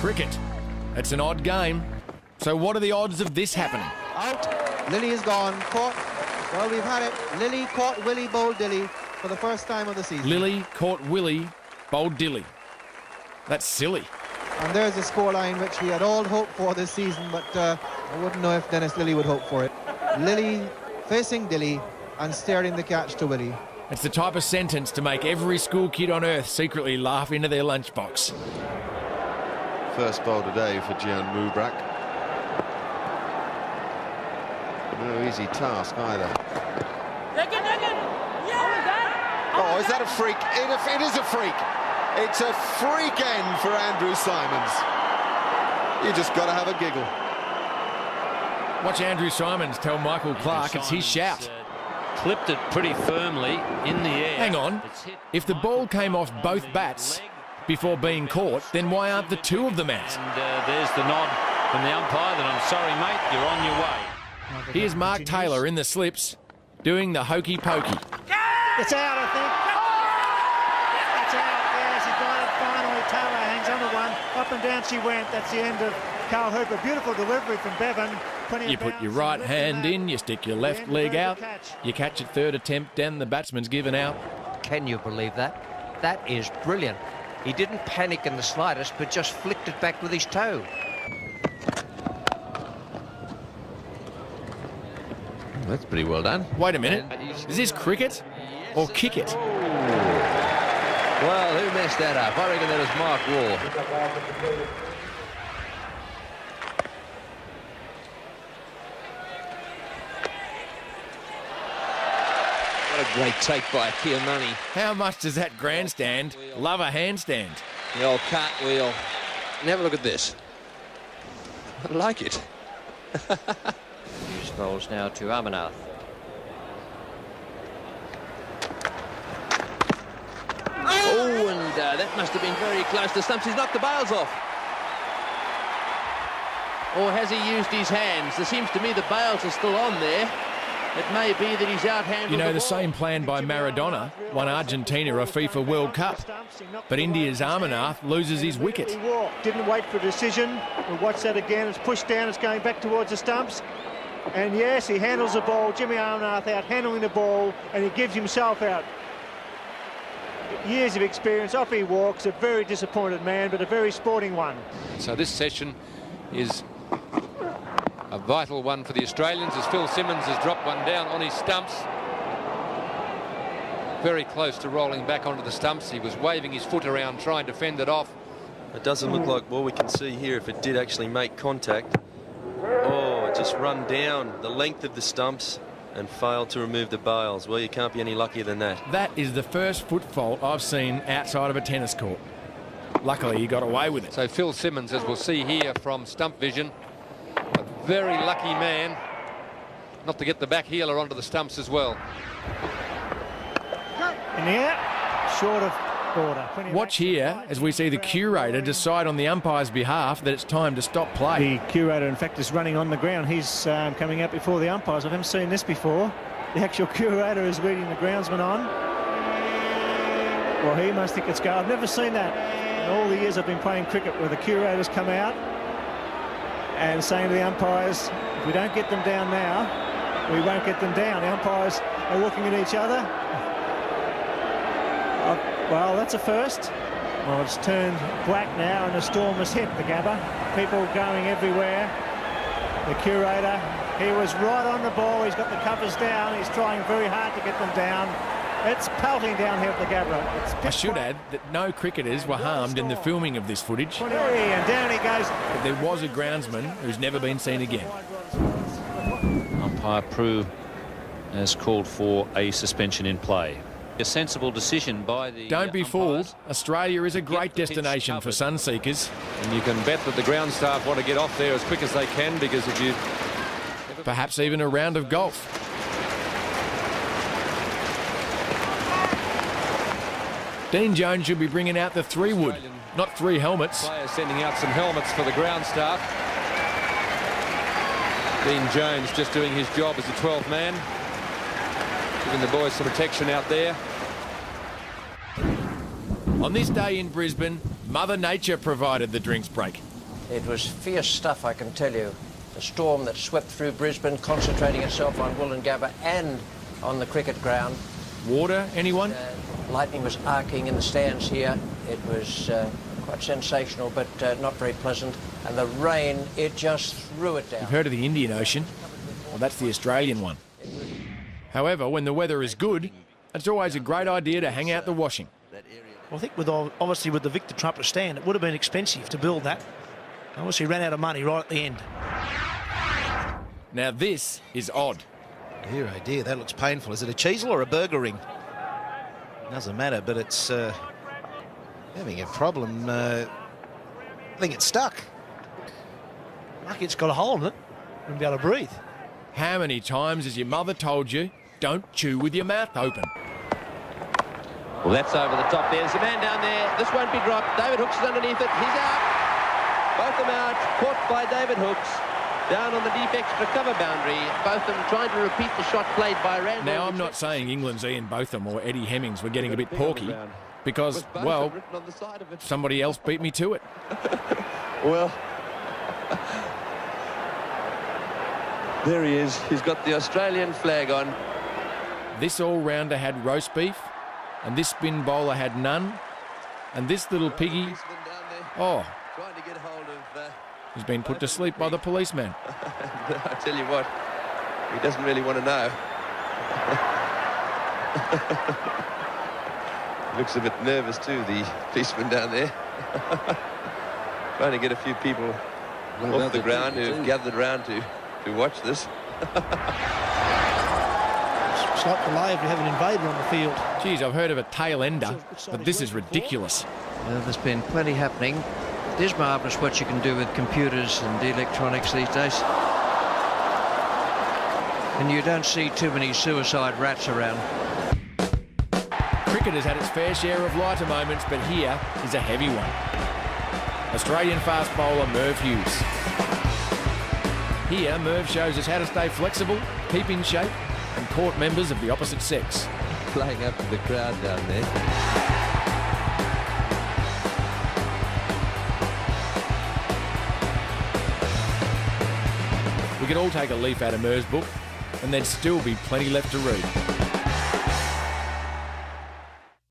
cricket. It's an odd game. So what are the odds of this happening? Out. Lilly is gone. Caught. Well, we've had it. Lilly caught Willie, bowled Dilly for the first time of the season. Lilly caught Willie, bowled Dilly. That's silly. And there's a scoreline which we had all hoped for this season, but I wouldn't know if Dennis Lilly would hope for it. Lilly facing Dilly and steering the catch to Willie. It's the type of sentence to make every school kid on earth secretly laugh into their lunchbox. First bowl today for Gian Mubrak. No easy task either. Oh, is that a freak? It is a freak. It's a freak end for Andrew Symonds. You just got to have a giggle. Watch Andrew Symonds tell Michael Clarke it's his shout. Clipped it pretty firmly in the air. Hang on. If the ball came off both bats before being caught, then why aren't the two of them out? And there's the nod from the umpire that I'm sorry, mate, you're on your way. Here's Mark Taylor in the slips, doing the hokey pokey. It's out, I think. It's out, yes, he got it finally. Taylor hangs on to one. Up and down she went. That's the end of Carl Hooper. Beautiful delivery from Bevan. You put your right hand in, you stick your left leg out, you catch it third attempt, and the batsman's given out. Can you believe that? That is brilliant. He didn't panic in the slightest, but just flicked it back with his toe. That's pretty well done. Wait a minute. Is this cricket or kick it? Well, who messed that up? I reckon that was Mark Wall. What a great take by Akil Nunny. How much does that grandstand love a handstand? The old cartwheel. And have a look at this. I like it. Hughes bowls now to Amarnath. Oh, and that must have been very close to stumps. He's knocked the bails off. Or has he used his hands? There seems to me the bails are still on there. It may be that he's outhandled. You know, the ball. same plan by Maradona won Argentina a FIFA World Cup. But India's Amarnath loses his wicket. He walked, didn't wait for a decision. We'll watch that again. It's pushed down, it's going back towards the stumps. And yes, he handles the ball. Jimmy Amarnath out handling the ball, and he gives himself out. Years of experience, off he walks. A very disappointed man, but a very sporting one. So this session is a vital one for the Australians as Phil Simmons has dropped one down on his stumps. Very close to rolling back onto the stumps. He was waving his foot around trying to fend it off. It doesn't look like what we can see here if it did actually make contact. Oh, it just run down the length of the stumps and failed to remove the bails. Well, you can't be any luckier than that. That is the first foot fault I've seen outside of a tennis court. Luckily, he got away with it. So Phil Simmons, as we'll see here from stump vision, a very lucky man not to get the back heeler onto the stumps as well. In the air, short of border. Watch here as we see the curator decide on the umpire's behalf that it's time to stop play. The curator, in fact, is running on the ground. He's coming out before the umpires. I haven't seen this before. The actual curator is leading the groundsman on. Well, he must think it's go. I've never seen that in all the years I've been playing cricket, where the curators come out and saying to the umpires, if we don't get them down now, we won't get them down. The umpires are looking at each other. Well, that's a first. Well, it's turned black now and the storm has hit the Gabba. People going everywhere. The curator, he was right on the ball. He's got the covers down. He's trying very hard to get them down. It's pelting down here at the Gabba. I should add that no cricketers were harmed in the filming of this footage. And down he goes. But there was a groundsman who's never been seen again. Umpire Prue has called for a suspension in play. A sensible decision by the Don't be fooled. Australia is a great destination for sun seekers. And you can bet that the ground staff want to get off there as quick as they can, because if you... Perhaps even a round of golf. Dean Jones should be bringing out the 3-wood, not 3 helmets. Players sending out some helmets for the ground staff. Dean Jones just doing his job as a 12th man, giving the boys some protection out there. On this day in Brisbane, Mother Nature provided the drinks break. It was fierce stuff, I can tell you. The storm that swept through Brisbane, concentrating itself on Wollongabba and on the cricket ground. Water, anyone? Lightning was arcing in the stands here. It was quite sensational, but not very pleasant. And the rain, it just threw it down. You've heard of the Indian Ocean? Well, that's the Australian one. However, when the weather is good, it's always a great idea to hang out the washing. Well, I think obviously with the Victor Trumper stand, it would have been expensive to build that. Obviously ran out of money right at the end. Now this is odd. Dear, oh dear, that looks painful. Is it a Cheezel or a burger ring? Doesn't matter, but it's having a problem. I think it's stuck. Lucky it's got a hole in it. Wouldn't be able to breathe. How many times has your mother told you, don't chew with your mouth open? Well, that's over the top. There's a man down there. This won't be dropped. David Hooks is underneath it. He's out. Both of them out. Caught by David Hooks. Down on the deep extra cover boundary. Both of them trying to repeat the shot played by Randall. Now, I'm not saying England's Ian Botham or Eddie Hemmings were getting a bit porky because, well, somebody else beat me to it. Well, there he is. He's got the Australian flag on. This all-rounder had roast beef, and this spin bowler had none, and this little piggy, oh, he's been put to sleep by the policeman. I tell you what, he doesn't really want to know. Looks a bit nervous too, the policeman down there. Trying to get a few people off the ground who've gathered around to watch this. It's like the lay if you have an invader on the field. Geez, I've heard of a tail ender, but this is ridiculous. Well, there's been plenty happening. It is marvellous what you can do with computers and electronics these days. And you don't see too many suicide rats around. Cricket has had its fair share of lighter moments, but here is a heavy one. Australian fast bowler Merv Hughes. Here, Merv shows us how to stay flexible, keep in shape, and court members of the opposite sex. Playing up to the crowd down there. We could all take a leaf out of Merv's book, and there'd still be plenty left to read.